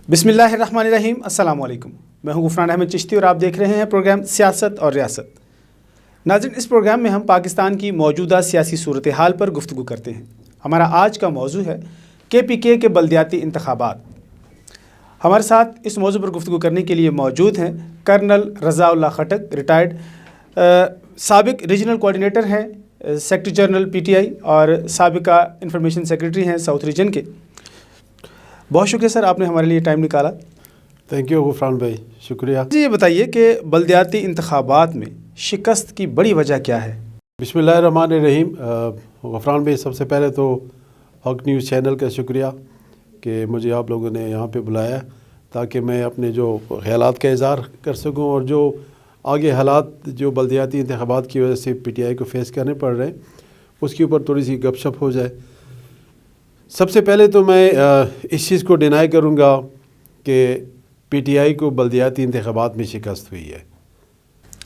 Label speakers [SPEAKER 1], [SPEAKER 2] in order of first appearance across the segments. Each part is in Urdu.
[SPEAKER 1] بسم اللہ الرحمن الرحیم، السلام علیکم۔ میں ہوں غفران احمد چشتی اور آپ دیکھ رہے ہیں پروگرام سیاست اور ریاست۔ ناظرین، اس پروگرام میں ہم پاکستان کی موجودہ سیاسی صورتحال پر گفتگو کرتے ہیں۔ ہمارا آج کا موضوع ہے KPK کے بلدیاتی انتخابات۔ ہمارے ساتھ اس موضوع پر گفتگو کرنے کے لیے موجود ہیں کرنل رضا اللہ خٹک، ریٹائرڈ سابق ریجنل کوآرڈینیٹر ہیں سیکرٹری جنرل PTI اور سابقہ انفارمیشن سیکرٹری ہیں ساؤتھ ریجن کے۔ بہت شکریہ سر، آپ نے ہمارے لیے ٹائم نکالا۔
[SPEAKER 2] تھینک یو غفران بھائی، شکریہ۔
[SPEAKER 1] جی یہ بتائیے کہ بلدیاتی انتخابات میں شکست کی بڑی وجہ کیا ہے؟
[SPEAKER 2] بسم اللہ الرحمن الرحیم۔ غفران بھائی، سب سے پہلے تو حق نیوز چینل کا شکریہ کہ مجھے آپ لوگوں نے یہاں پہ بلایا تاکہ میں اپنے جو خیالات کا اظہار کر سکوں اور جو آگے حالات جو بلدیاتی انتخابات کی وجہ سے PTI کو فیس کرنے پڑ رہے ہیں اس کے اوپر تھوڑی سی گپ شپ ہو جائے۔ سب سے پہلے تو میں اس چیز کو ڈینائی کروں گا کہ PTI کو بلدیاتی انتخابات میں شکست ہوئی ہے۔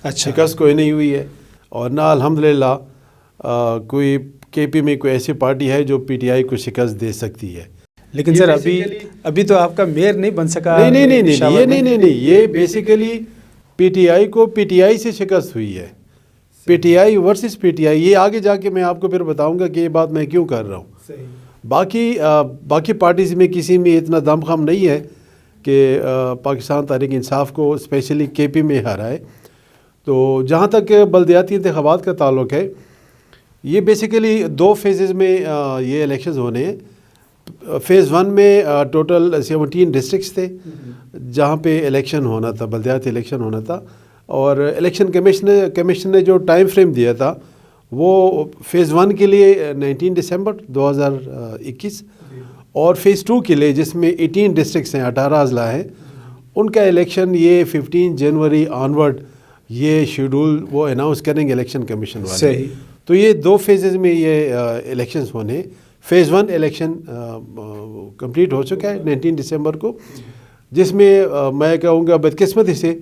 [SPEAKER 1] اچھا،
[SPEAKER 2] شکست کوئی نہیں ہوئی ہے، اور نہ الحمدللہ کوئی KP میں کوئی ایسی پارٹی ہے جو PTI کو شکست دے سکتی ہے۔
[SPEAKER 1] لیکن سر ابھی تو آپ کا میئر نہیں بن سکا۔
[SPEAKER 2] نہیں، یہ بیسیکلی PTI کو PTI سے شکست ہوئی ہے۔ PTI ورسز PTI، یہ آگے جا کے میں آپ کو پھر بتاؤں گا کہ یہ بات میں کیوں کر رہا ہوں۔ باقی پارٹیز میں کسی میں اتنا دم خم نہیں ہے کہ پاکستان تحریک انصاف کو اسپیشلی KP میں ہرائے۔ تو جہاں تک بلدیاتی انتخابات کا تعلق ہے، یہ بیسیکلی 2 فیزز میں یہ الیکشنز ہونے ہیں۔ فیز 1 میں ٹوٹل 17 ڈسٹرکٹس تھے جہاں پہ الیکشن ہونا تھا، بلدیاتی الیکشن ہونا تھا، اور الیکشن کمیشن نے جو ٹائم فریم دیا تھا وہ فیز 1 کے لیے 19 دسمبر 2021 اور فیز 2 کے لیے جس میں 18 ڈسٹرکٹس ہیں، 18 اضلاع ہیں، ان کا الیکشن یہ 15 جنوری آنورڈ یہ شیڈول وہ اناؤنس کریں گے الیکشن کمیشن والے۔
[SPEAKER 1] صحیح۔
[SPEAKER 2] تو یہ 2 فیزز میں یہ الیکشنز ہونے۔ فیز 1 الیکشن کمپلیٹ ہو چکا ہے 19 دسمبر کو، جس میں میں کہوں گا بدقسمتی سے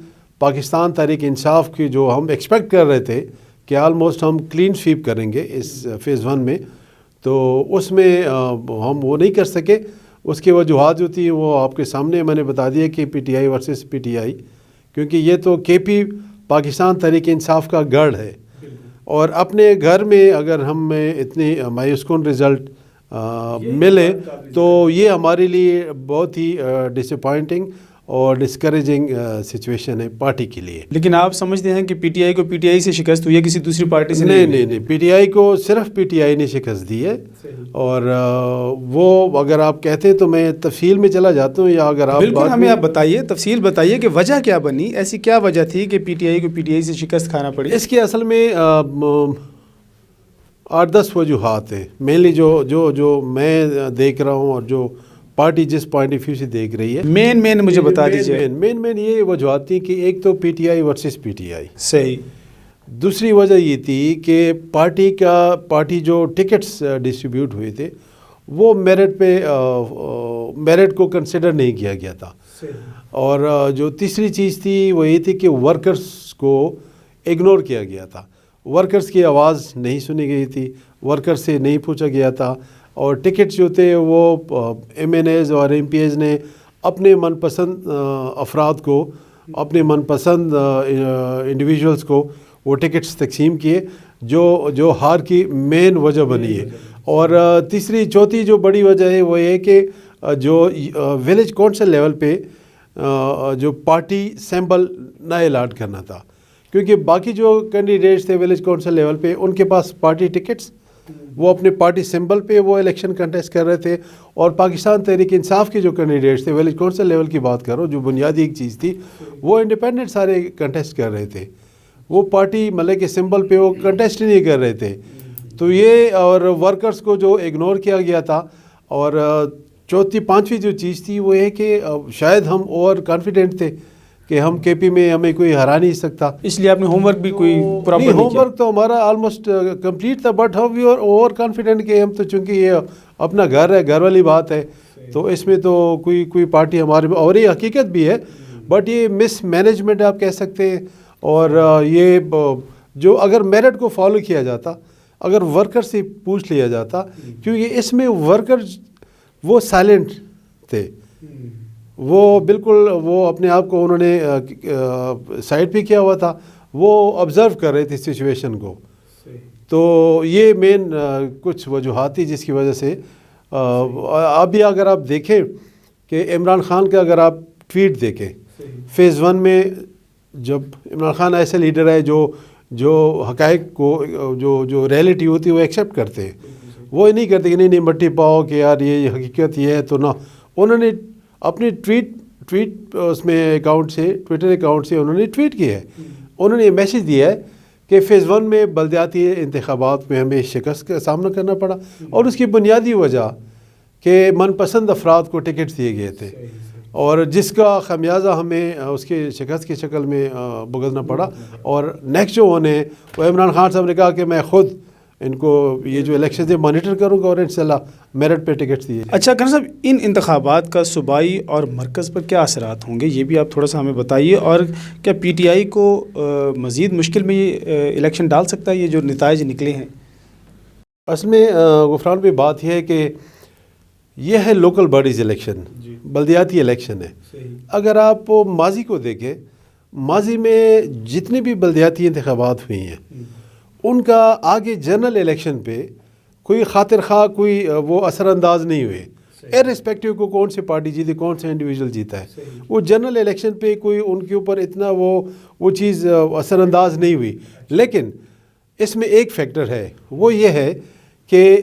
[SPEAKER 2] پاکستان تحریک انصاف کی جو ہم ایکسپیکٹ کر رہے تھے کہ آلموسٹ ہم کلین سویپ کریں گے اس فیز 1 میں، تو اس میں ہم وہ نہیں کر سکے۔ اس کی وجوہات جو تھی وہ آپ کے سامنے میں نے بتا دیا کہ PTI ورسز PTI، کیونکہ یہ تو KP پاکستان تحریک انصاف کا گڑھ ہے، اور اپنے گھر میں اگر ہمیں اتنی مایوس کن رزلٹ ملے تو یہ ہمارے لیے بہت ہی ڈس اپوائنٹنگ اور ڈسکریجنگ سچویشن ہے پارٹی کے لیے۔
[SPEAKER 1] لیکن آپ سمجھتے ہیں کہ PTI کو PTI سے شکست ہوئی ہے، کسی دوسری پارٹی سے
[SPEAKER 2] نہیں، PTI کو صرف PTI نے شکست دی ہے، اور وہ اگر آپ کہتے ہیں تو میں تفصیل میں چلا جاتا ہوں، یا اگر آپ
[SPEAKER 1] بالکل ہمیں آپ بتائیے، تفصیل بتائیے کہ وجہ کیا بنی، ایسی کیا وجہ تھی کہ PTI کو PTI سے شکست کھانا پڑی؟
[SPEAKER 2] اس کے اصل میں 8-10 وجوہات ہیں مینلی جو میں دیکھ رہا ہوں اور جو پارٹی جس پوائنٹ آف ویو سے دیکھ رہی ہے۔
[SPEAKER 1] مین مجھے بتا دیجیے۔
[SPEAKER 2] مین یہ وجوہات تھی کہ ایک تو PTI ورسز PTI۔
[SPEAKER 1] صحیح۔
[SPEAKER 2] دوسری وجہ یہ تھی کہ پارٹی جو ٹکٹس ڈسٹریبیوٹ ہوئے تھے وہ میرٹ کو کنسیڈر نہیں کیا گیا تھا۔ اور جو تیسری چیز تھی وہ یہ تھی کہ ورکرز کو اگنور کیا گیا تھا، ورکرز کی آواز نہیں سنی گئی تھی، ورکرز سے نہیں پوچھا گیا تھا، اور ٹکٹس جو تھے وہ MNAs اور MPs نے اپنے من پسند افراد کو، اپنے من پسند انڈیویجولز کو وہ ٹکٹس تقسیم کیے، جو ہار کی مین وجہ بنی ہے۔ اور چوتھی جو بڑی وجہ ہے وہ یہ کہ جو ولیج کونسل لیول پہ جو پارٹی سمبل نہ الاٹ کرنا تھا، کیونکہ باقی جو کینڈیڈیٹس تھے ولیج کونسل لیول پہ ان کے پاس پارٹی ٹکٹس، وہ اپنے پارٹی سمبل پہ وہ الیکشن کنٹیسٹ کر رہے تھے، اور پاکستان تحریک انصاف کے جو کینڈیڈیٹس تھے ولیج کونسل لیول کی بات کرو جو بنیادی ایک چیز تھی، وہ انڈیپینڈنٹ سارے کنٹیسٹ کر رہے تھے، وہ پارٹی مطلب کہ سمبل پہ وہ کنٹیسٹ نہیں کر رہے تھے۔ تو یہ اور ورکرز کو جو اگنور کیا گیا تھا، اور پانچویں جو چیز تھی وہ یہ کہ شاید ہم اوور کانفیڈنٹ تھے کہ ہم KP میں ہمیں کوئی ہرا نہیں سکتا،
[SPEAKER 1] اس لیے آپ نے ہوم ورک بھی کوئی پراپر نہیں کیا؟
[SPEAKER 2] ہوم ورک تو ہمارا آلموسٹ کمپلیٹ تھا، بٹ ہم اوور کانفیڈنٹ کہ ہم تو چونکہ یہ اپنا گھر ہے، گھر والی بات ہے، تو اس میں تو کوئی پارٹی ہمارے، اور یہ حقیقت بھی ہے، بٹ یہ مس مینجمنٹ آپ کہہ سکتے ہیں۔ اور یہ جو اگر میرٹ کو فالو کیا جاتا، اگر ورکر سے پوچھ لیا جاتا، کیونکہ اس میں ورکر وہ سائلنٹ تھے، وہ بالکل وہ اپنے آپ کو انہوں نے سائڈ پہ کیا ہوا تھا، وہ آبزرو کر رہے تھے سچویشن کو. تو یہ مین کچھ وجوہات تھی جس کی وجہ سے ابھی اگر آپ دیکھیں کہ عمران خان کا اگر آپ ٹویٹ دیکھیں فیز 1 میں، جب عمران خان ایسا لیڈر ہے جو حقائق کو جو ریئلٹی ہوتی ہے وہ ایکسیپٹ کرتے ہیں. وہ نہیں کرتے کہ نہیں مٹی پاؤ کہ یار یہ حقیقت یہ ہے تو نہ. انہوں نے اپنی ٹویٹ اس میں اکاؤنٹ سے، ٹویٹر اکاؤنٹ سے انہوں نے ٹویٹ کیا ہے. انہوں نے یہ میسج دیا ہے کہ فیز 1 میں بلدیاتی انتخابات میں ہمیں شکست کا سامنا کرنا پڑا، اور اس کی بنیادی وجہ کہ من پسند افراد کو ٹکٹ دیے گئے تھے، اور جس کا خمیازہ ہمیں اس کے شکست کی شکل میں بھگتنا پڑا. اور نیکسٹ جو ہونے وہ عمران خان صاحب نے کہا کہ میں خود ان کو یہ جو الیکشن سے مانیٹر کروں گا اور انشاءاللہ میرٹ پہ ٹکٹ دیے.
[SPEAKER 1] اچھا کرن صاحب، ان انتخابات کا صوبائی اور مرکز پر کیا اثرات ہوں گے، یہ بھی آپ تھوڑا سا ہمیں بتائیے. اور کیا پی ٹی آئی کو مزید مشکل میں یہ الیکشن ڈال سکتا ہے، یہ جو نتائج نکلے ہیں؟
[SPEAKER 2] اصل میں غفران پہ بات یہ ہے کہ یہ ہے لوکل باڈیز الیکشن، بلدیاتی الیکشن ہے. اگر آپ ماضی کو دیکھیں، ماضی میں جتنے بھی بلدیاتی انتخابات ہوئی ہیں ان کا آگے جنرل الیکشن پہ کوئی خاطر خواہ کوئی وہ اثر انداز نہیں ہوئے، ارسپیکٹیو کو کون سی پارٹی جیتے، کون سا انڈیویجول جیتا ہے. وہ جنرل الیکشن پہ کوئی ان کے اوپر اتنا وہ چیز اثر انداز نہیں ہوئی. لیکن اس میں ایک فیکٹر ہے، وہ یہ ہے کہ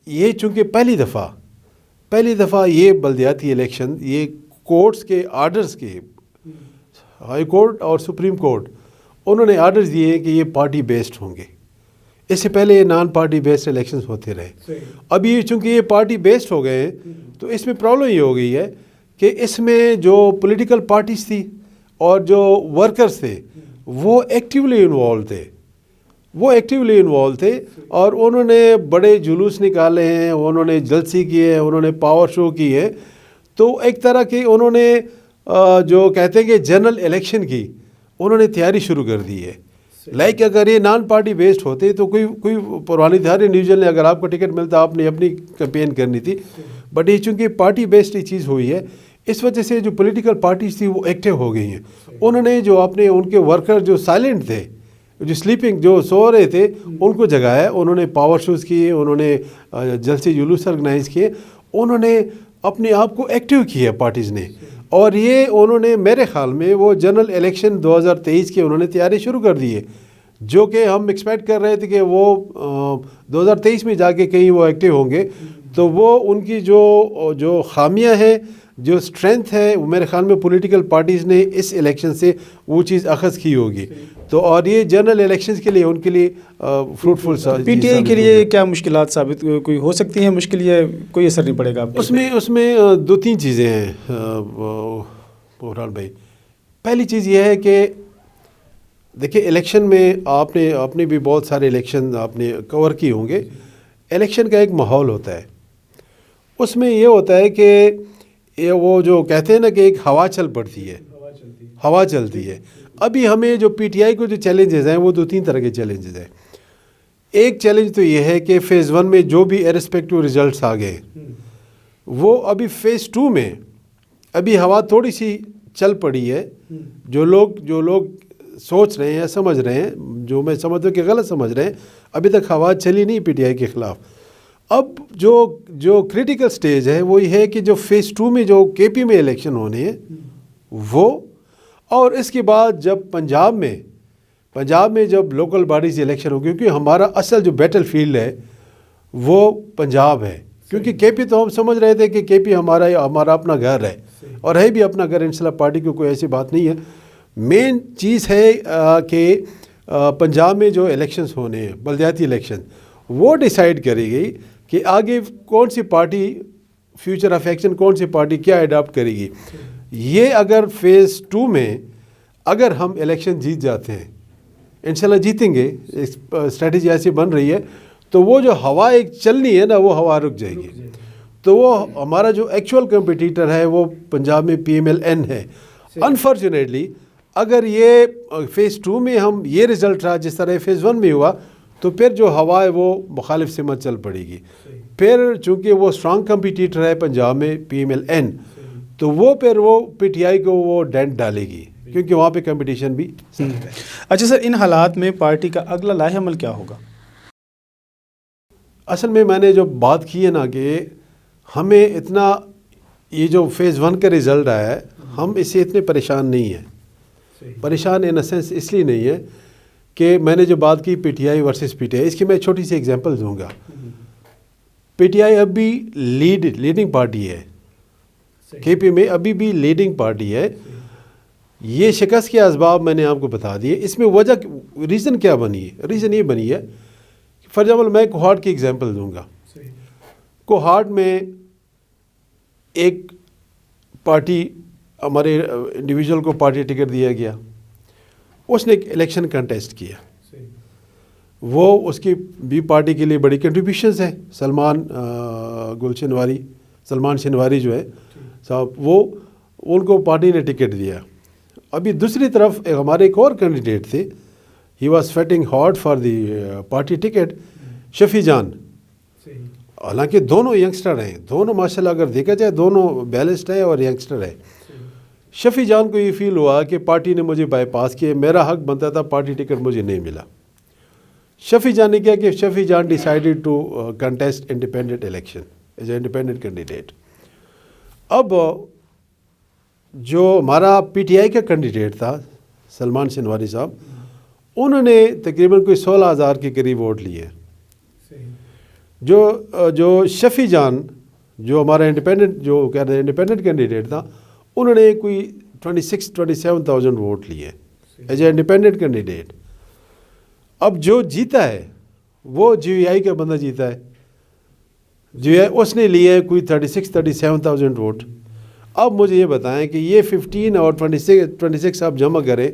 [SPEAKER 2] یہ چونکہ پہلی دفعہ یہ بلدیاتی الیکشن یہ کورٹس کے آرڈرز کے، ہائی کورٹ اور سپریم کورٹ، انہوں نے آرڈرز دیے ہیں کہ یہ پارٹی بیسڈ ہوں گے. اس سے پہلے یہ نان پارٹی بیسڈ الیکشنز ہوتے رہے. اب یہ چونکہ یہ پارٹی بیسڈ ہو گئے ہیں تو اس میں پرابلم یہ ہو گئی ہے کہ اس میں جو پولیٹیکل پارٹیز تھی اور جو ورکرز تھے وہ ایکٹیولی انوالو تھے اور انہوں نے بڑے جلوس نکالے ہیں، انہوں نے جلسے کیے ہیں، انہوں نے پاور شو کی ہے. تو ایک طرح کی انہوں نے جو کہتے ہیں کہ جنرل الیکشن کی انہوں نے تیاری شروع کر دی ہے. لائک اگر یہ نان پارٹی بیسڈ ہوتے تو کوئی پرانی تھی، ہر انڈیویجول نے اگر آپ کو ٹکٹ ملتا آپ نے اپنی کیمپین کرنی تھی. بٹ یہ چونکہ پارٹی بیسڈ یہ چیز ہوئی ہے، اس وجہ سے جو پولیٹیکل پارٹیز تھی وہ ایکٹیو ہو گئی ہیں. انہوں نے جو اپنے ان کے ورکر جو سائلنٹ تھے، جو سلیپنگ جو سو رہے تھے، ان کو جگایا. انہوں نے پاور شوز کیے، انہوں نے جلسے جلوس آرگنائز کیے، انہوں نے اپنے آپ کو ایکٹیو کیا پارٹیز نے. اور یہ انہوں نے میرے خیال میں وہ جنرل الیکشن 2023 کے انہوں نے تیاری شروع کر دی ہے، جو کہ ہم ایکسپیکٹ کر رہے تھے کہ وہ 2023 میں جا کے کہیں وہ ایکٹیو ہوں گے. تو وہ ان کی جو خامیاں ہیں، جو اسٹرینتھ ہے، وہ میرے خیال میں پولیٹیکل پارٹیز نے اس الیکشن سے وہ چیز اخذ کی ہوگی. تو اور یہ جنرل الیکشنز کے لیے ان کے لیے فروٹفل.
[SPEAKER 1] پی ٹی آئی کے لیے کیا مشکلات ثابت کوئی ہو سکتی ہیں مشکل، یا کوئی اثر نہیں پڑے گا آپ؟
[SPEAKER 2] اس میں 2-3 چیزیں ہیں بحران بھائی. پہلی چیز یہ ہے کہ دیکھیں الیکشن میں آپ نے بھی بہت سارے الیکشن آپ نے کور کیے ہوں گے. الیکشن کا ایک ماحول ہوتا ہے، اس میں یہ ہوتا ہے کہ وہ جو کہتے ہیں نا کہ ایک ہوا چل پڑتی ہے، ہوا چلتی ہے. ابھی ہمیں جو پی ٹی آئی کو جو چیلنجز ہیں وہ 2-3 طرح کے چیلنجز ہیں. ایک چیلنج تو یہ ہے کہ فیز 1 میں جو بھی ارسپیکٹیو ریزلٹس آ گئے، وہ ابھی فیز 2 میں ابھی ہوا تھوڑی سی چل پڑی ہے. جو لوگ سوچ رہے ہیں، سمجھ رہے ہیں، جو میں سمجھتا ہوں کہ غلط سمجھ رہے ہیں، ابھی تک ہوا چلی نہیں پی ٹی آئی کے خلاف. اب جو کریٹیکل سٹیج ہے وہ یہ ہے کہ جو فیز 2 میں جو کے پی میں الیکشن ہونے ہیں وہ، اور اس کے بعد جب پنجاب میں جب لوکل باڈیز الیکشن ہو، کیونکہ ہمارا اصل جو بیٹل فیلڈ ہے وہ پنجاب ہے. کیونکہ کے پی تو ہم سمجھ رہے تھے کہ کے پی ہمارا اپنا گھر ہے، اور ہے بھی اپنا گھر، انشاءاللہ پارٹی کو کوئی ایسی بات نہیں ہے. مین چیز ہے کہ پنجاب میں جو الیکشنز ہونے ہیں، بلدیاتی الیکشن، وہ ڈیسائیڈ کرے گی کہ آگے کون سی پارٹی، فیوچر آف ایکشن کون سی پارٹی کیا اڈاپٹ کرے گی. یہ اگر فیز 2 میں اگر ہم الیکشن جیت جاتے ہیں، انشاءاللہ جیتیں گے، اسٹریٹجی ایسی بن رہی ہے، تو وہ جو ہوا ایک چلنی ہے نا، وہ ہوا رک جائے گی. تو وہ ہمارا جو ایکچوئل کمپٹیٹر ہے وہ پنجاب میں پی ایم ایل این ہے. انفارچونیٹلی اگر یہ فیز 2 میں ہم یہ رزلٹ رہا جس طرح فیز 1 میں ہوا، تو پھر جو ہوا ہے وہ مخالف سمت چل پڑے گی. پھر چونکہ وہ اسٹرانگ کمپٹیٹر ہے پنجاب میں پی ایم ایل این، تو تو وہ پھر وہ پی ٹی آئی کو وہ ڈینٹ ڈالے گی کیونکہ وہاں پہ کمپٹیشن بھی ہے۔
[SPEAKER 1] اچھا سر، ان حالات میں پارٹی کا اگلا لاہ عمل کیا ہوگا؟
[SPEAKER 2] اصل میں نے جو بات کی ہے نا کہ ہمیں اتنا یہ جو فیز 1 کا رزلٹ آیا ہے ہم اس سے اتنے پریشان نہیں ہیں۔ پریشان ان سینس اس لیے نہیں ہے کہ میں نے جو بات کی P T I versus P T I, اس کی میں چھوٹی سی ایگزامپل دوں گا۔ پی ٹی آئی اب بھی لیڈنگ پارٹی ہے کے پی میں، ابھی بھی لیڈنگ پارٹی ہے۔ یہ شکست کے اسباب میں نے آپ کو بتا دیے۔ اس میں وجہ ریزن کیا بنی ہے؟ ریزن یہ بنی ہے، فار ایگزامپل میں کوہاٹ کی ایگزامپل دوں گا۔ کوہاٹ میں ایک پارٹی، ہمارے انڈیویجول کو پارٹی ٹکٹ دیا گیا، اس نے ایک الیکشن کنٹیسٹ کیا، وہ اس کی بھی پارٹی کے لیے بڑی کنٹریبیوشنز ہیں۔ سلمان شنواری جو ہے صاحب، وہ ان کو پارٹی نے ٹکٹ دیا۔ ابھی دوسری طرف ہمارے ایک اور کینڈیڈیٹ تھے، he was fighting hard for the party ticket, Shafi Jan. حالانکہ دونوں ینگسٹر ہیں، دونوں ماشاءاللہ اگر دیکھا جائے دونوں بیلنسڈ ہیں اور ینگسٹر ہیں۔ شفیع جان کو یہ فیل ہوا کہ پارٹی نے مجھے بائی پاس کیا، میرا حق بنتا تھا، پارٹی ٹکٹ مجھے نہیں ملا۔ شفیع جان نے کیا کہ Shafi Jan decided to contest independent election as a independent candidate. اب جو ہمارا پی ٹی آئی کا کینڈیڈیٹ تھا سلمان شنواری صاحب، انہوں نے تقریباً کوئی 16,000 کے قریب ووٹ لیے۔ جو شفیع جان جو ہمارا انڈیپینڈنٹ کینڈیڈیٹ تھا، انہوں نے کوئی 27,000 ووٹ لیے ایز اے انڈیپینڈنٹ کینڈیڈیٹ۔ اب جو جیتا ہے وہ جی وی آئی کا بندہ جیتا ہے، جی وی آئی اس نے لیے کوئی 37,000 ووٹ۔ اب مجھے یہ بتائیں کہ یہ 15 اور 26 آپ جمع کریں،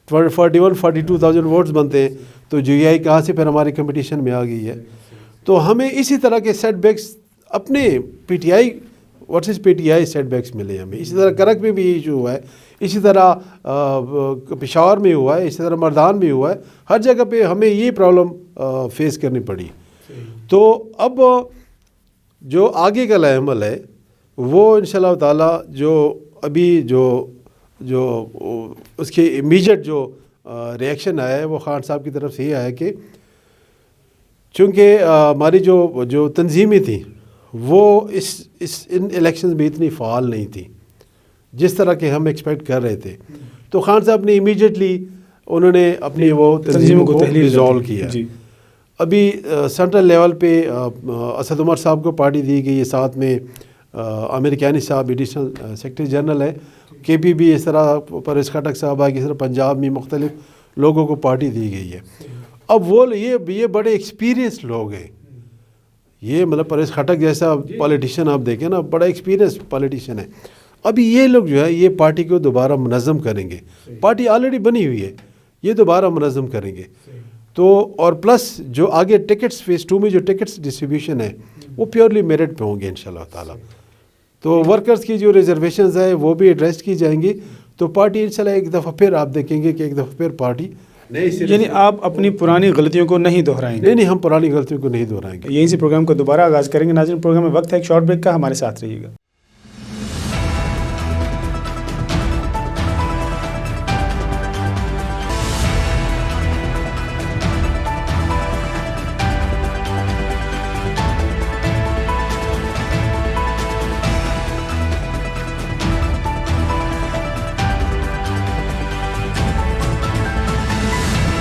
[SPEAKER 2] 42,000 ووٹس بنتے ہیں، تو جی وی آئی کہاں سے پھر ہماری کمپٹیشن میں آ گئی ہے۔ تو ہمیں اسی طرح کے سیٹ بیکس اپنے P T I versus P T I setbacks ملے ہمیں۔ اسی طرح کرک میں بھی یہ ایشو ہوا ہے، اسی طرح پشاور میں ہوا ہے، اسی طرح مردان میں ہوا ہے، ہر جگہ پہ ہمیں یہ پرابلم فیس کرنی پڑی۔ تو اب جو آگے کا لاہ عمل ہے وہ انشاءاللہ تعالیٰ جو ابھی جو اس کے امیجیٹ جو ریئیکشن آیا ہے وہ خان صاحب کی طرف سے یہ آیا کہ چونکہ ہماری جو تنظیمیں تھیں وہ ان الیکشنز میں اتنی فعال نہیں تھی جس طرح کہ ہم ایکسپیکٹ کر رہے تھے، تو خان صاحب نے امیجیٹلی انہوں نے اپنی وہ تنظیموں کو ڈیزالو کیا۔ ابھی سینٹرل لیول پہ اسد عمر صاحب کو پارٹی دی گئی ہے، ساتھ میں عامر کیانی صاحب ایڈیشنل سیکرٹری جنرل ہے، کے پی بھی اس طرح پرویز خٹک صاحب ہے، اس طرح پنجاب میں مختلف لوگوں کو پارٹی دی گئی ہے۔ اب وہ یہ بڑے ایکسپیرینس لوگ ہیں، یہ مطلب پرویز خٹک جیسا پولیٹیشین آپ دیکھیں نا، بڑا ایکسپیرینس پولیٹیشین ہے۔ ابھی یہ لوگ جو ہے یہ پارٹی کو دوبارہ منظم کریں گے، پارٹی آلریڈی بنی ہوئی ہے، یہ دوبارہ منظم کریں گے۔ تو اور پلس جو آگے ٹکٹس فیز 2 میں جو ٹکٹس ڈسٹریبیوشن ہے وہ پیورلی میرٹ پہ ہوں گے انشاءاللہ تعالیٰ۔ تو ورکرز کی جو ریزرویشنز ہیں وہ بھی ایڈریس کی جائیں گی، تو پارٹی انشاءاللہ ایک دفعہ پھر آپ دیکھیں گے کہ ایک دفعہ پھر پارٹی،
[SPEAKER 1] یعنی آپ اپنی پرانی غلطیوں کو نہیں دہرائیں گے؟
[SPEAKER 2] نہیں، ہم پرانی غلطیوں کو نہیں دہرائیں گے۔
[SPEAKER 1] یہیں سے پروگرام کو دوبارہ آغاز کریں گے۔ ناظرین، پروگرام میں وقت ہے ایک شارٹ بریک کا، ہمارے ساتھ رہیے گا۔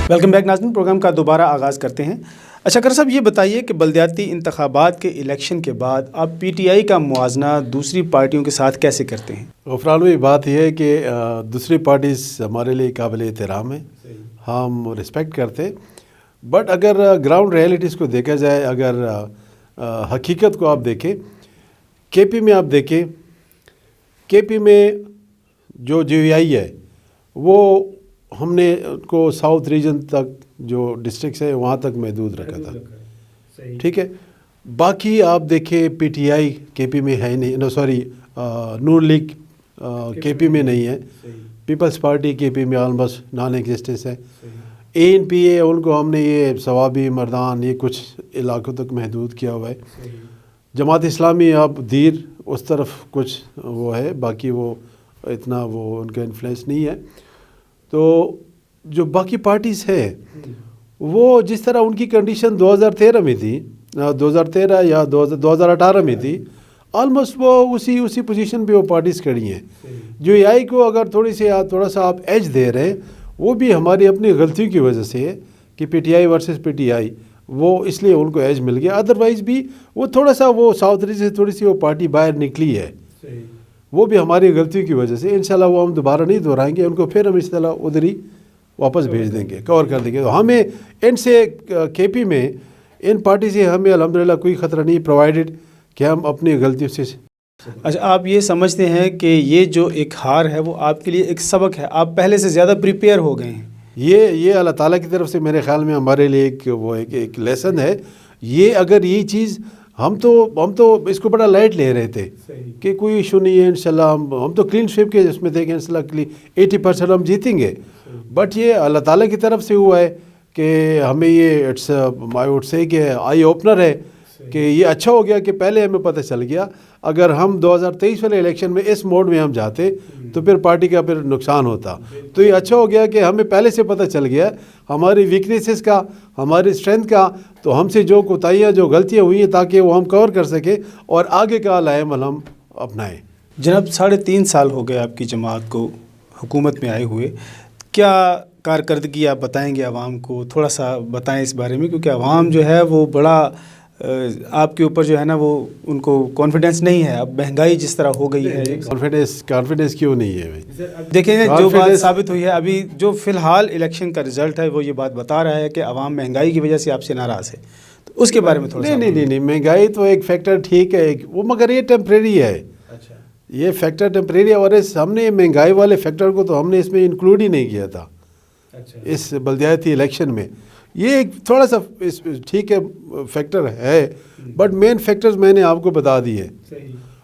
[SPEAKER 1] ویلکم بیک ناظرین، پروگرام کا دوبارہ آغاز کرتے ہیں۔ اچھا کر صاحب، یہ بتائیے کہ بلدیاتی انتخابات کے الیکشن کے بعد آپ پی ٹی آئی کا موازنہ دوسری پارٹیوں کے ساتھ کیسے کرتے ہیں؟
[SPEAKER 2] غفران بھائی، بات یہ ہے کہ دوسری پارٹیز ہمارے لیے قابل احترام ہے، ہم رسپیکٹ کرتے ہیں، بٹ اگر گراؤنڈ ریئلٹیز کو دیکھا جائے، اگر حقیقت کو آپ دیکھیں، کے پی میں آپ دیکھیں، کے پی میں جو جی وی آئی ہے وہ ہم نے کو ساؤتھ ریجن تک جو ڈسٹرکٹس ہیں وہاں تک محدود رکھا تھا، ٹھیک ہے۔ باقی آپ دیکھیں پی ٹی آئی کے پی میں ہے نہیں، سوری نون لیگ کے پی میں نہیں ہے، پیپلز پارٹی کے پی میں آلموسٹ نان ایگزسٹنس ہے، اے این پی اے ان کو ہم نے یہ ثوابی مردان یہ کچھ علاقوں تک محدود کیا ہوا ہے، جماعت اسلامی آپ دیر اس طرف کچھ وہ ہے، باقی وہ اتنا وہ ان کا انفلوئنس نہیں ہے. تو جو باقی پارٹیز ہے وہ جس طرح ان کی کنڈیشن 2013 میں تھی، 2013 یا 2018 میں تھی، آلموسٹ وہ اسی پوزیشن پہ وہ پارٹیز کھڑی ہیں. جو اے آئی کو اگر تھوڑا سا آپ ایج دے رہے ہیں، وہ بھی ہماری اپنی غلطیوں کی وجہ سے ہے کہ P T I versus P T I, وہ اس لیے ان کو ایج مل گیا. ادروائز بھی وہ تھوڑا سا وہ ساؤتھ سے تھوڑی سی وہ پارٹی باہر نکلی ہے، وہ بھی ہماری غلطیوں کی وجہ سے. انشاءاللہ وہ ہم دوبارہ نہیں دہرائیں گے، ان کو پھر ہم اس طرح ادھر ہی واپس بھیج دیں گے، کور کر دیں گے. تو ہمیں ان سے کے پی میں ان پارٹی سے ہمیں الحمدللہ کوئی خطرہ نہیں، پرووائڈڈ کہ ہم اپنی غلطیوں سے.
[SPEAKER 1] اچھا، آپ یہ سمجھتے ہیں کہ یہ جو ایک ہار ہے وہ آپ کے لیے ایک سبق ہے، آپ پہلے سے زیادہ پریپیئر ہو گئے ہیں؟
[SPEAKER 2] یہ اللہ تعالیٰ کی طرف سے میرے خیال میں ہمارے لیے ایک لیسن ہے. یہ اگر یہ چیز ہم تو اس کو بڑا لائٹ لے رہے تھے کہ کوئی ایشو نہیں ہے، انشاءاللہ ہم تو کلین سویپ کے اس میں تھے کہ انشاءاللہ 80% ہم جیتیں گے. بٹ یہ اللہ تعالیٰ کی طرف سے ہوا ہے کہ ہمیں یہ اٹس آئی وڈ سے کہ آئی اوپنر ہے کہ یہ اچھا ہو گیا کہ پہلے ہمیں پتہ چل گیا. اگر ہم 2023 والے الیکشن میں اس موڈ میں ہم جاتے تو پھر پارٹی کا پھر نقصان ہوتا. تو یہ اچھا ہو گیا کہ ہمیں پہلے سے پتہ چل گیا ہماری ویکنیسز کا، ہماری اسٹرینتھ کا، تو ہم سے جو کوتاہیاں جو غلطیاں ہوئی ہیں تاکہ وہ ہم کور کر سکیں اور آگے کا لائے عمل ہم اپنائیں.
[SPEAKER 1] جناب 3.5 سال ہو گئے آپ کی جماعت کو حکومت میں آئے ہوئے، کیا کارکردگی آپ بتائیں گے عوام کو؟ تھوڑا سا بتائیں اس بارے میں، کیونکہ عوام جو ہے وہ بڑا آپ کے اوپر جو ہے نا وہ ان کو کانفیڈنس نہیں ہے. اب مہنگائی جس طرح ہو گئی ہے،
[SPEAKER 2] کانفیڈنس کیوں نہیں ہے؟
[SPEAKER 1] دیکھیں جو بات ثابت ہوئی ہے ابھی، جو فی الحال الیکشن کا رزلٹ ہے وہ یہ بات بتا رہا ہے کہ عوام مہنگائی کی وجہ سے آپ سے ناراض ہے. تو اس کے بارے میں تھوڑا سا.
[SPEAKER 2] نہیں، مہنگائی تو ایک فیکٹر ٹھیک ہے وہ، مگر یہ ٹیمپریری ہے.
[SPEAKER 1] اچھا،
[SPEAKER 2] یہ فیکٹر ٹیمپریری ہے، اور ہم نے مہنگائی والے فیکٹر کو تو ہم نے اس میں انکلوڈ ہی نہیں کیا تھا اس بلدیاتی الیکشن میں. یہ ایک تھوڑا سا ٹھیک ہے فیکٹر ہے، بٹ مین فیکٹرز میں نے آپ کو بتا دیے.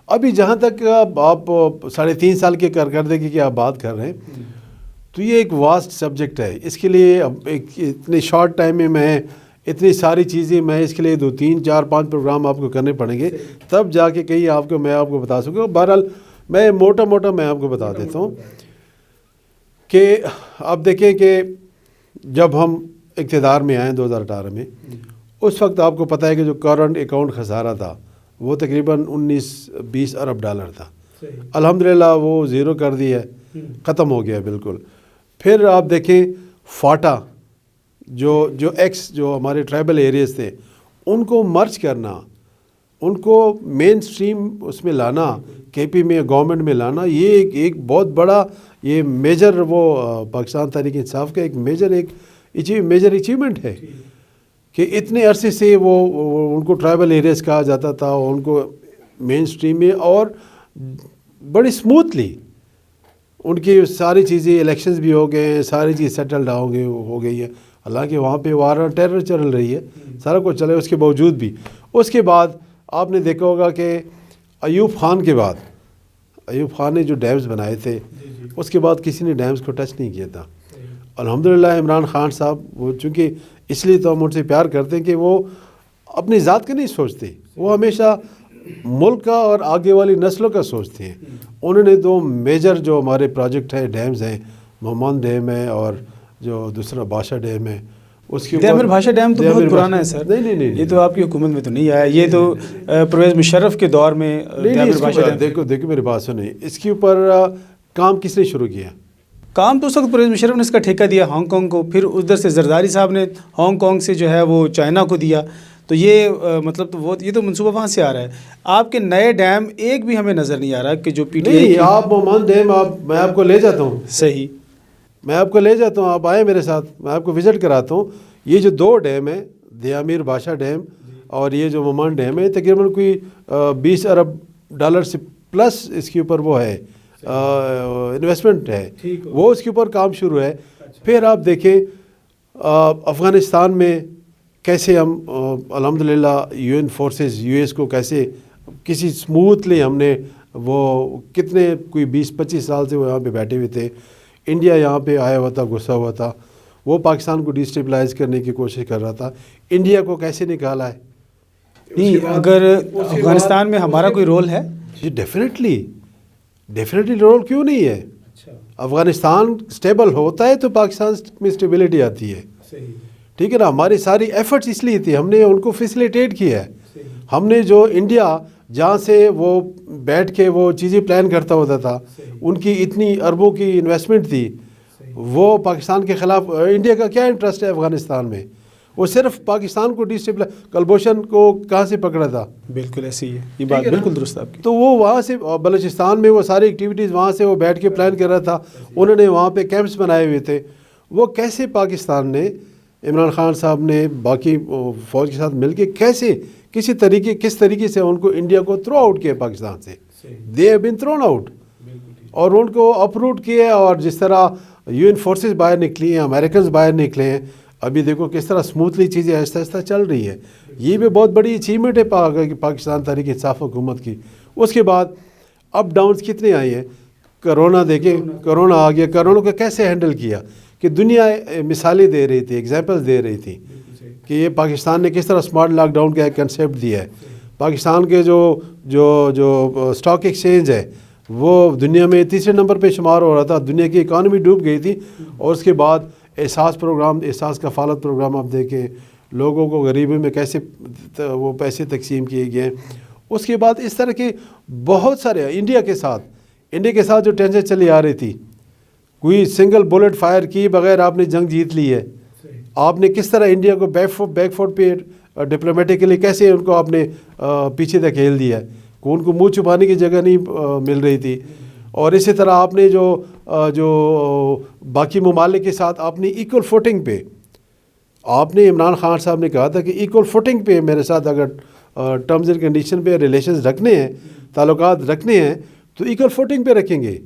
[SPEAKER 2] ابھی جہاں تک آپ 3.5 سال کے کارکردگی کی آپ بات کر رہے ہیں، تو یہ ایک واسٹ سبجیکٹ ہے. اس کے لیے اتنے شارٹ ٹائم میں اتنی ساری چیزیں، میں اس کے لیے 2 3 4 5 پروگرام آپ کو کرنے پڑیں گے، تب جا کے کہیں میں آپ کو بتا سکوں. بہرحال میں موٹا میں آپ کو بتا دیتا ہوں کہ آپ دیکھیں کہ جب ہم اقتدار میں آئیں 2018 میں، اس وقت آپ کو پتہ ہے کہ جو کرنٹ اکاؤنٹ خسارہ تھا وہ تقریباً 19-20 ارب ڈالر تھا. الحمدللہ وہ زیرو کر دی ہے، ختم ہو گیا بالکل. پھر آپ دیکھیں فاٹا جو ایکس جو ہمارے ٹرائبل ایریاز تھے ان کو مرچ کرنا، ان کو مین سٹریم اس میں لانا، کے پی میں گورنمنٹ میں لانا، یہ ایک بہت بڑا یہ میجر وہ پاکستان تحریک انصاف کا ایک میجر اچیومنٹ ہے کہ اتنے عرصے سے وہ ان کو ٹرائبل ایریاز کہا جاتا تھا، ان کو مین سٹریم میں اور بڑی سموتھلی ان کی ساری چیزیں، الیکشنز بھی ہو گئے ہیں، ساری چیز سیٹلڈ ہو گئی ہے. حالانکہ وہاں پہ وار ٹیرر چل رہی ہے، سارا کچھ چلے، اس کے باوجود بھی. اس کے بعد آپ نے دیکھا ہوگا کہ ایوب خان کے بعد، ایوب خان نے جو ڈیمز بنائے تھے، اس کے بعد کسی نے ڈیمز کو ٹچ نہیں کیا تھا. الحمدللہ عمران خان صاحب، وہ چونکہ اس لیے تو ہم ان سے پیار کرتے ہیں کہ وہ اپنی ذات کا نہیں سوچتے، وہ ہمیشہ ملک کا اور آگے والی نسلوں کا سوچتے ہیں. انہوں نے 2 میجر جو ہمارے پروجیکٹ ہے، ڈیمز ہیں، مہمان ڈیم ہے اور جو دوسرا بادشاہ ڈیم ہے. اس کے
[SPEAKER 1] دیامر بھاشا ڈیم تو بہت پرانا ہے سر. نہیں، یہ تو آپ کی حکومت میں تو نہیں آیا، یہ تو پرویز مشرف کے دور میں.
[SPEAKER 2] دیکھو میری بات سنیں، اس کے اوپر کام کس نے شروع کیا؟
[SPEAKER 1] کام تو اس وقت پرویز مشرف نے اس کا ٹھیکہ دیا ہانگ کانگ کو، پھر ادھر سے زرداری صاحب نے ہانگ کانگ سے جو ہے وہ چائنا کو دیا. تو یہ مطلب تو یہ تو منصوبہ وہاں سے آ رہا ہے. آپ کے نئے ڈیم ایک بھی ہمیں نظر نہیں آ رہا کہ جو پی ٹی آئی.
[SPEAKER 2] آپ مہمان ڈیم، میں آپ کو لے جاتا ہوں.
[SPEAKER 1] صحیح،
[SPEAKER 2] میں آپ کو لے جاتا ہوں، آپ آئیں میرے ساتھ، میں آپ کو وزٹ کراتا ہوں. یہ جو 2 ڈیم ہیں، دیامیر بھاشا ڈیم اور یہ جو مہمان ڈیم ہے، تقریباً کوئی 20 ارب ڈالر سے پلس اس کے اوپر وہ ہے انویسٹمنٹ ہے، وہ اس کے اوپر کام شروع ہے. پھر آپ دیکھیں افغانستان میں کیسے ہم الحمدللہ U N forces, U S کو کیسے کسی سموتھلی ہم نے وہ کتنے کوئی 20-25 سال سے وہ یہاں پہ بیٹھے ہوئے تھے. انڈیا یہاں پہ آیا ہوا تھا، غصہ ہوا تھا، وہ پاکستان کو ڈیسٹیبلائز کرنے کی کوشش کر رہا تھا. انڈیا کو کیسے نکالا ہے؟
[SPEAKER 1] نہیں، اگر افغانستان میں ہمارا کوئی رول ہے؟
[SPEAKER 2] ڈیفینیٹلی رول کیوں نہیں ہے. افغانستان اسٹیبل ہوتا ہے تو پاکستان میں اسٹیبلٹی آتی ہے. ٹھیک ہے نا. ہماری ساری ایفرٹس اس لیے تھی, ہم نے ان کو فیسیلیٹیٹ کیا ہے. ہم نے جو انڈیا جہاں سے وہ بیٹھ کے وہ چیزیں پلان کرتا ہوتا تھا, ان کی اتنی اربوں کی انویسٹمنٹ تھی, وہ پاکستان کے خلاف. انڈیا کا کیا انٹرسٹ ہے افغانستان میں؟ وہ صرف پاکستان کو کلبھوشن کو کہاں سے پکڑا تھا؟
[SPEAKER 1] بالکل ایسی ہے, یہ بات بالکل درست آپ کی.
[SPEAKER 2] تو وہ وہاں سے بلوچستان میں وہ ساری ایکٹیویٹیز وہاں سے وہ بیٹھ کے پلان کر رہا تھا. انہوں نے وہاں پہ کیمپس بنائے ہوئے تھے. وہ کیسے پاکستان نے, عمران خان صاحب نے باقی فوج کے ساتھ مل کے کیسے کس طریقے سے ان کو انڈیا کو تھرو آؤٹ کیا پاکستان سے. They have been thrown out, اور ان کو اپروٹ کیا. اور جس طرح یو این فورسز باہر نکلی ہیں, امریکنز باہر نکلے ہیں, ابھی دیکھو کس طرح اسموتھلی چیزیں آہستہ آہستہ چل رہی ہے. یہ بھی بہت بڑی اچیومنٹ ہے پاکستان تحریک انصاف حکومت کی. اس کے بعد اپ ڈاؤنس کتنے آئے ہیں. کرونا دیکھیں, کرونا آ گیا, کرونا کو کیسے ہینڈل کیا کہ دنیا مثالیں دے رہی تھی, ایگزامپلس دے رہی تھی کہ یہ پاکستان نے کس طرح اسمارٹ لاک ڈاؤن کا ایک کنسیپٹ دیا ہے. پاکستان کے جو اسٹاک ایکسچینج ہے وہ دنیا میں تیسرے نمبر پہ شمار ہو رہا تھا. دنیا کی اکانومی ڈوب گئی تھی. اور اس کے بعد احساس کفالت پروگرام آپ دیکھیں, لوگوں کو غریبی میں کیسے وہ پیسے تقسیم کیے گئے. اس کے بعد اس طرح کے بہت سارے انڈیا کے ساتھ جو ٹینشن چلی آ رہی تھی, کوئی سنگل بلٹ فائر کی بغیر آپ نے جنگ جیت لی ہے. آپ نے کس طرح انڈیا کو بیک فوٹ پہ ڈپلومیٹکلی کیسے ان کو آپ نے پیچھے دھکیل دیا ہے, ان کو منہ چھپانے کی جگہ نہیں مل رہی تھی. اور اسی طرح آپ نے جو باقی ممالک کے ساتھ آپ نے ایکول فوٹنگ پہ, آپ نے عمران خان صاحب نے کہا تھا کہ ایکول فوٹنگ پہ میرے ساتھ اگر ٹرمز اینڈ کنڈیشن پہ ریلیشنز رکھنے ہیں, تعلقات رکھنے ہیں, تو ایکول فوٹنگ پہ رکھیں گے.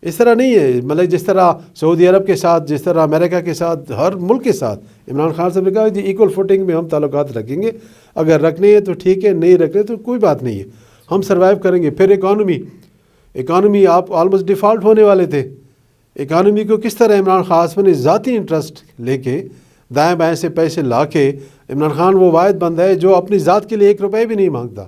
[SPEAKER 2] اس طرح نہیں ہے مطلب جس طرح سعودی عرب کے ساتھ, جس طرح امریکہ کے ساتھ, ہر ملک کے ساتھ عمران خان صاحب نے کہا کہ ایکول فوٹنگ میں ہم تعلقات رکھیں گے. اگر رکھنے ہیں تو ٹھیک ہے, نہیں رکھنے تو کوئی بات نہیں ہے, ہم سروائیو کریں گے. پھر اکانومی آپ آلموسٹ ڈیفالٹ ہونے والے تھے. اکانومی کو کس طرح عمران خان صاحب نے ذاتی انٹرسٹ لے کے دائیں بائیں سے پیسے لا کے, عمران خان وہ واحد بندہ ہے جو اپنی ذات کے لیے 1 روپے بھی نہیں مانگتا.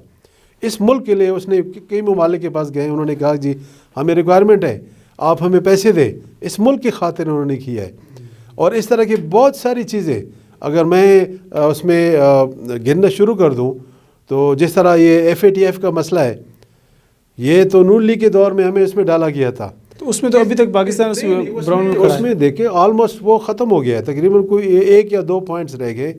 [SPEAKER 2] اس ملک کے لیے اس نے کئی ممالک کے پاس گئے, انہوں نے کہا جی ہمیں ریکوائرمنٹ ہے, آپ ہمیں پیسے دیں. اس ملک کی خاطر انہوں نے کیا ہے. اور اس طرح کی بہت ساری چیزیں اگر میں اس میں گننا شروع کر دوں تو جس طرح یہ FATF کا مسئلہ ہے, یہ تو نون لیگ کے دور میں ہمیں اس میں ڈالا گیا تھا.
[SPEAKER 1] تو اس میں تو ابھی تک پاکستان
[SPEAKER 2] اس میں دیکھیں آلموسٹ وہ ختم ہو گیا ہے, تقریباً کوئی 1 یا 2 پوائنٹس رہ گئے.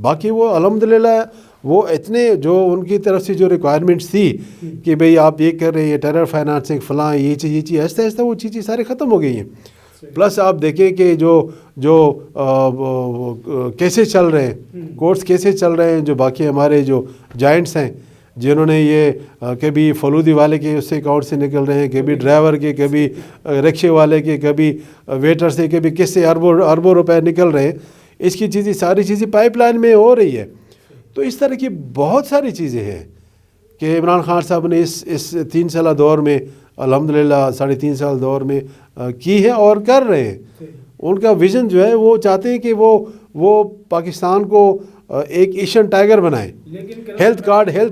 [SPEAKER 2] باقی وہ الحمدللہ وہ اتنے جو ان کی طرف سے جو ریکوائرمنٹس تھی کہ بھئی آپ یہ کر رہے ہیں, ٹیرر فائنانسنگ فلاں, یہ چیز آہستہ آہستہ وہ چیزیں سارے ختم ہو گئی ہیں. پلس آپ دیکھیں کہ جو کیسے چل رہے ہیں, کورٹس کیسے چل رہے ہیں, جو باقی ہمارے جو جائنٹس ہیں جنہوں نے یہ کبھی فلودی والے کے اس سے اکاؤنٹ سے نکل رہے ہیں, کبھی ڈرائیور کے, کبھی رکشے والے کے, کبھی ویٹر سے, کبھی کس سے اربوں روپے نکل رہے ہیں. اس کی چیزیں ساری چیزیں پائپ لائن میں ہو رہی ہے. تو اس طرح کی بہت ساری چیزیں ہیں کہ عمران خان صاحب نے اس 3 سالہ دور میں الحمدللہ 3.5 سال دور میں کی ہے اور کر رہے ہیں. ان کا ویژن جو ہے وہ چاہتے ہیں کہ وہ پاکستان کو ایک ایشین ٹائیگر بنائے. ہیلتھ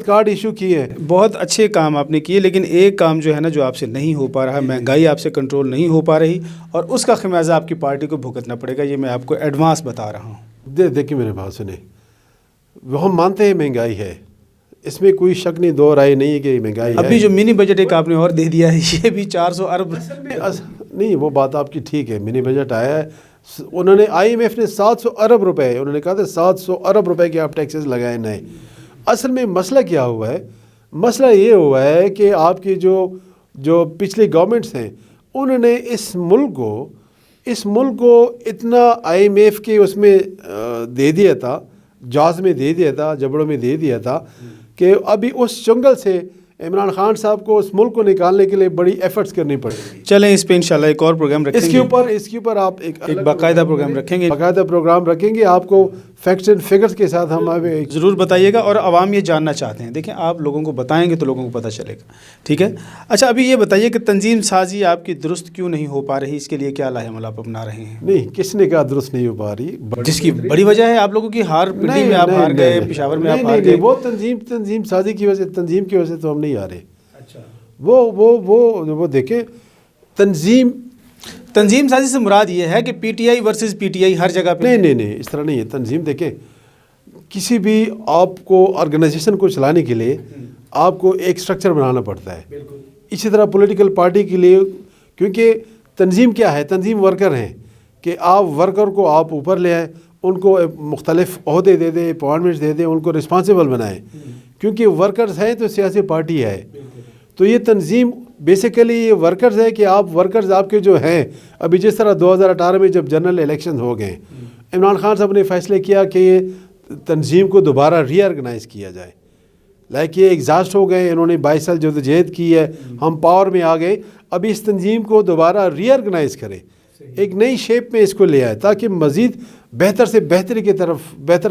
[SPEAKER 2] کارڈ ایشو کیے ہیں,
[SPEAKER 1] بہت اچھے کام آپ نے کیے, لیکن ایک کام جو ہے نا جو آپ سے نہیں ہو پا رہا ہے, مہنگائی آپ سے کنٹرول نہیں ہو پا رہی, اور اس کا خمیازہ آپ کی پارٹی کو بھگتنا پڑے گا. یہ میں آپ کو ایڈوانس بتا رہا ہوں.
[SPEAKER 2] دیکھیں میرے بات سنیں, وہ ہم مانتے ہیں مہنگائی ہے, اس میں کوئی شک نہیں, دو رائے نہیں ہے کہ مہنگائی ہے.
[SPEAKER 1] ابھی جو منی بجٹ ایک آپ نے اور دے دیا ہے, یہ بھی 400 ارب
[SPEAKER 2] نہیں, وہ بات آپ کی ٹھیک ہے, منی بجٹ آیا ہے. انہوں نے IMF نے 700 ارب روپے, انہوں نے کہا تھا 700 ارب روپے کے آپ ٹیکسز لگائے نئے. اصل میں مسئلہ کیا ہوا ہے؟ مسئلہ یہ ہوا ہے کہ آپ کی جو پچھلی گورنمنٹس ہیں انہوں نے اس ملک کو اتنا IMF کے اس میں دے دیا تھا, جاز میں دے دیا تھا, جبڑوں میں دے دیا تھا کہ ابھی اس چنگل سے عمران خان صاحب کو اس ملک کو نکالنے کے لیے بڑی ایفرٹس کرنی پڑے گی.
[SPEAKER 1] چلیں اس پہ انشاءاللہ ایک اور پروگرام رکھیں گے.
[SPEAKER 2] اس کے اوپر آپ ایک
[SPEAKER 1] باقاعدہ پروگرام
[SPEAKER 2] رکھیں گے. آپ کو فیکٹس اینڈ فگرز کے ساتھ ہم
[SPEAKER 1] ضرور بتائیے گا, اور عوام یہ جاننا چاہتے ہیں. دیکھیں آپ لوگوں کو بتائیں گے تو لوگوں کو پتہ چلے گا. ٹھیک ہے. اچھا ابھی یہ بتائیے کہ تنظیم سازی آپ کی درست کیوں نہیں ہو پا رہی, اس کے لیے کیا لاہ عمل آپ اپنا رہے ہیں؟
[SPEAKER 2] نہیں, کس نے کہا درست نہیں ہو پا رہی؟
[SPEAKER 1] جس کی بڑی وجہ ہے آپ لوگوں کی ہار, پنڈی میں آپ ہار گئے, پشاور میں آپ ہار گئے.
[SPEAKER 2] وہ تنظیم سازی کی وجہ سے, تنظیم کی وجہ سے تو ہم نہیں آ رہے. وہ دیکھیں
[SPEAKER 1] تنظیم سازی سے مراد یہ ہے کہ P T I versus P T I ہر جگہ پہ
[SPEAKER 2] نہیں اس طرح نہیں ہے. تنظیم دیکھیں کسی بھی آپ کو آرگنائزیشن کو چلانے کے لیے آپ کو ایک سٹرکچر بنانا پڑتا ہے. اسی طرح پولیٹیکل پارٹی کے لیے، کیونکہ تنظیم کیا ہے، تنظیم ورکر ہیں کہ آپ ورکر کو آپ اوپر لے آئیں، ان کو مختلف عہدے دے دیں، اپوائنٹمنٹس دے دیں، ان کو رسپانسیبل بنائیں، کیونکہ ورکرز ہیں تو سیاسی پارٹی ہے. تو یہ تنظیم بیسیکلی یہ ورکرز ہے کہ آپ ورکرز آپ کے جو ہیں، ابھی جس طرح 2018 میں جب جنرل الیکشن ہو گئے، عمران خان صاحب نے فیصلے کیا کہ یہ تنظیم کو دوبارہ ری آرگنائز کیا جائے. یہ ایگزاسٹ ہو گئے، انہوں نے 22 سال جدوجہد کی ہے، ہم پاور میں آ گئے، اب اس تنظیم کو دوبارہ ری آرگنائز کریں، ایک نئی شیپ میں اس کو لے آئے تاکہ مزید بہتر سے بہتر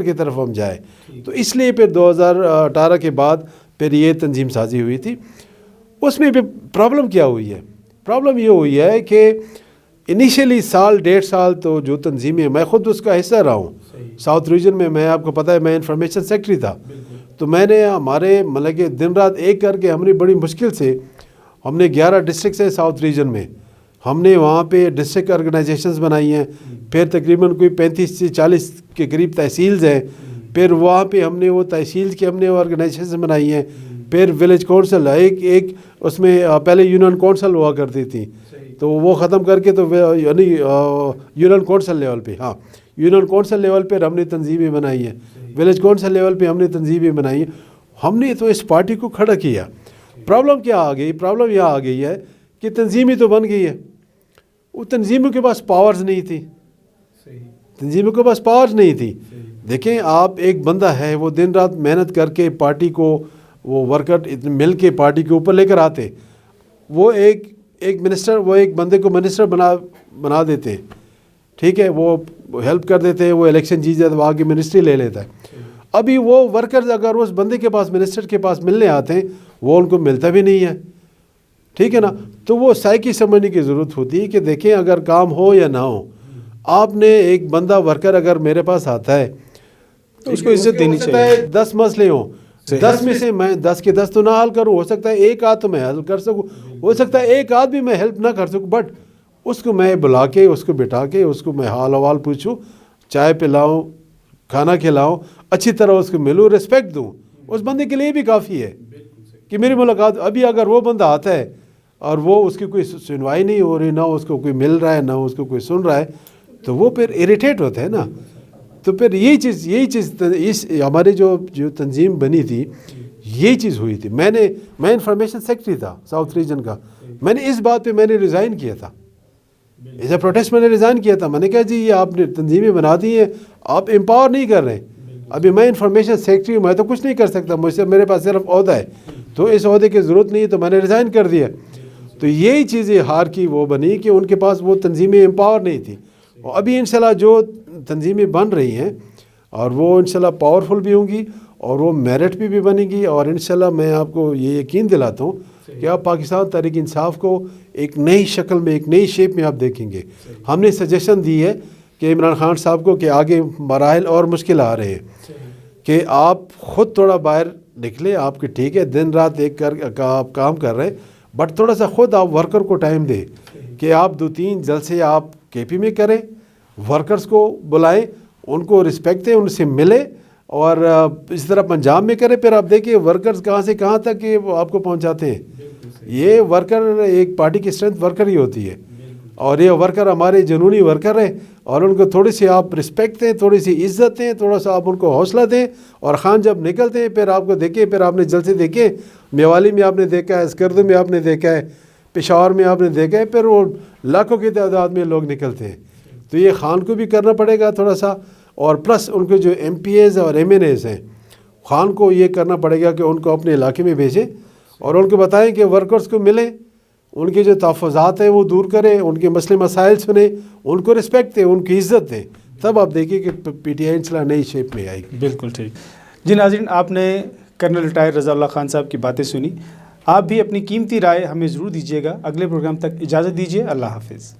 [SPEAKER 2] کی طرف ہم جائیں. تو اس لیے پھر 2018 کے بعد پھر یہ تنظیم سازی ہوئی تھی. اس میں بھی پرابلم کیا ہوئی ہے؟ پرابلم یہ ہوئی ہے کہ انیشیلی سال 1.5 سال تو جو تنظیمیں، میں خود اس کا حصہ رہا ہوں ساؤتھ ریجن میں آپ کو پتہ ہے میں انفارمیشن سیکرٹری تھا. تو میں نے ہمارے مطلب کہ دن رات ایک کر کے ہم نے بڑی مشکل سے، ہم نے 11 ڈسٹرکٹس ہیں ساؤتھ ریجن میں، ہم نے وہاں پہ ڈسٹرکٹ آرگنائزیشنز بنائی ہیں، پھر تقریباً کوئی 35 سے 40 کے قریب تحصیلز ہیں، پھر وہاں پہ ہم نے وہ تحصیل کی ہم نے آرگنائزیشنز بنائی ہیں، پھر ولیج کونسل ایک اس میں پہلے یونین کونسل ہوا کرتی تھی، تو وہ ختم کر کے تو یعنی یونین کونسل لیول پہ، یونین کونسل لیول پہ ہم نے تنظیمیں بنائی ہیں، ولیج کونسل لیول پہ ہم نے تنظیمیں بنائی ہیں. ہم نے تو اس پارٹی کو کھڑا کیا. پرابلم کیا آ گئی؟ پرابلم یہ آ گئی ہے کہ تنظیمیں تو بن گئی ہے، وہ تنظیموں کے پاس پاورز نہیں تھی، تنظیموں کے پاس پاورز نہیں تھی. دیکھیں آپ ایک بندہ ہے، وہ دن رات محنت کر کے پارٹی کو، وہ ورکر مل کے پارٹی کے اوپر لے کر آتے، وہ ایک منسٹر، وہ ایک بندے کو منسٹر بنا دیتے ہیں، ٹھیک ہے، وہ ہیلپ کر دیتے ہیں، وہ الیکشن جیت جاتا ہے، وہ آگے منسٹری لے لیتا ہے. ابھی وہ ورکرز اگر اس بندے کے پاس، منسٹر کے پاس ملنے آتے ہیں، وہ ان کو ملتا بھی نہیں ہے، ٹھیک ہے نا. تو وہ سائیکی سمجھنے کی ضرورت ہوتی ہے کہ دیکھیں اگر کام ہو یا نہ ہو، آپ نے ایک بندہ ورکر اگر میرے پاس آتا ہے
[SPEAKER 1] تو اس کو عزت دینی چاہیے.
[SPEAKER 2] 10 مسئلے ہوں، 10 میں سے میں 10 کے 10 تو نہ حل کروں، ہو سکتا ہے ایک آدھ تو میں حل کر سکوں، ہو سکتا ہے ایک آدھ بھی میں ہیلپ نہ کر سکوں، بٹ اس کو میں بلا کے، اس کو بٹھا کے، اس کو میں حال احوال پوچھوں، چائے پلاؤں، کھانا کھلاؤں، اچھی طرح اس کو ملوں، رسپیکٹ دوں، اس بندے کے لیے بھی کافی ہے کہ میری ملاقات. ابھی اگر وہ بندہ آتا ہے اور وہ اس کی کوئی سنوائی نہیں ہو رہی، نہ اس کو کوئی مل رہا ہے، نہ اس کو کوئی سن رہا ہے، تو وہ پھر اریٹیٹ ہوتا ہے نا. تو پھر یہی چیز اس ہماری جو تنظیم بنی تھی، یہ چیز ہوئی تھی. میں انفارمیشن سیکرٹری تھا ساؤتھ ریجن کا، میں نے اس بات پہ میں نے ریزائن کیا تھا، ایز اے پروٹیسٹ میں نے ریزائن کیا تھا. میں نے کہا جی یہ آپ نے تنظیمیں بنا دی ہیں، آپ امپاور نہیں کر رہے. ابھی میں انفارمیشن سیکرٹری ہوں، میں تو کچھ نہیں کر سکتا، مجھ سے میرے پاس صرف عہدہ ہے، تو اس عہدے کی ضرورت نہیں ہے، تو میں نے ریزائن کر دیا. تو یہی چیزیں ہار کی وہ بنی کہ ان کے پاس وہ تنظیمیں امپاور نہیں تھی. اور ابھی انشاءاللہ جو تنظیمیں بن رہی ہیں اور وہ انشاءاللہ پاورفل بھی ہوں گی اور وہ میرٹ بھی بنے گی، اور انشاءاللہ میں آپ کو یہ یقین دلاتا ہوں کہ آپ پاکستان تحریک انصاف کو ایک نئی شکل میں، ایک نئی شیپ میں آپ دیکھیں گے. ہم نے سجیشن دی ہے کہ عمران خان صاحب کو کہ آگے مراحل اور مشکل آ رہے ہیں، کہ آپ خود تھوڑا باہر نکلیں. آپ کے ٹھیک ہے دن رات ایک کر آپ کام کر رہے ہیں، بٹ تھوڑا سا خود آپ ورکر کو ٹائم دیں کہ آپ 2-3 جلسے آپ کے پی میں کریں، ورکرز کو بلائیں، ان کو رسپیکٹ دیں، ان سے ملیں، اور اس طرح پنجاب میں کریں. پھر آپ دیکھیں ورکرز کہاں سے کہاں تک کہ وہ آپ کو پہنچاتے ہیں. یہ ورکر ایک پارٹی کی اسٹرینتھ ورکر ہی ہوتی ہے، اور یہ ورکر ہمارے جنونی ورکر ہیں، اور ان کو تھوڑی سی آپ رسپیکٹ دیں، تھوڑی سی عزت دیں، تھوڑا سا آپ ان کو حوصلہ دیں. اور خان جب نکلتے ہیں پھر آپ کو دیکھیں، پھر آپ نے جلسے دیکھیں، میوالی میں آپ نے دیکھا ہے، اسکردو میں آپ نے دیکھا ہے، پشاور میں آپ نے دیکھا ہے، پھر وہ لاکھوں کی تعداد میں لوگ نکلتے ہیں. تو یہ خان کو بھی کرنا پڑے گا تھوڑا سا، اور پلس ان کے جو ایم پی ایز اور ایم این ایز ہیں، خان کو یہ کرنا پڑے گا کہ ان کو اپنے علاقے میں بھیجیں اور ان کو بتائیں کہ ورکرز کو ملیں، ان کے جو تحفظات ہیں وہ دور کریں، ان کے مسئلے مسائل سنیں، ان کو رسپیکٹ دیں، ان کی عزت دیں. تب آپ دیکھیں کہ پی ٹی آئی انشاءاللہ نئی شیپ میں آئے گی.
[SPEAKER 1] بالکل ٹھیک. جی ناظرین، آپ نے کرنل ریٹائر رضا اللہ خان صاحب کی باتیں سنی. آپ بھی اپنی قیمتی رائے ہمیں ضرور دیجیے گا. اگلے پروگرام تک اجازت دیجیے. اللہ حافظ.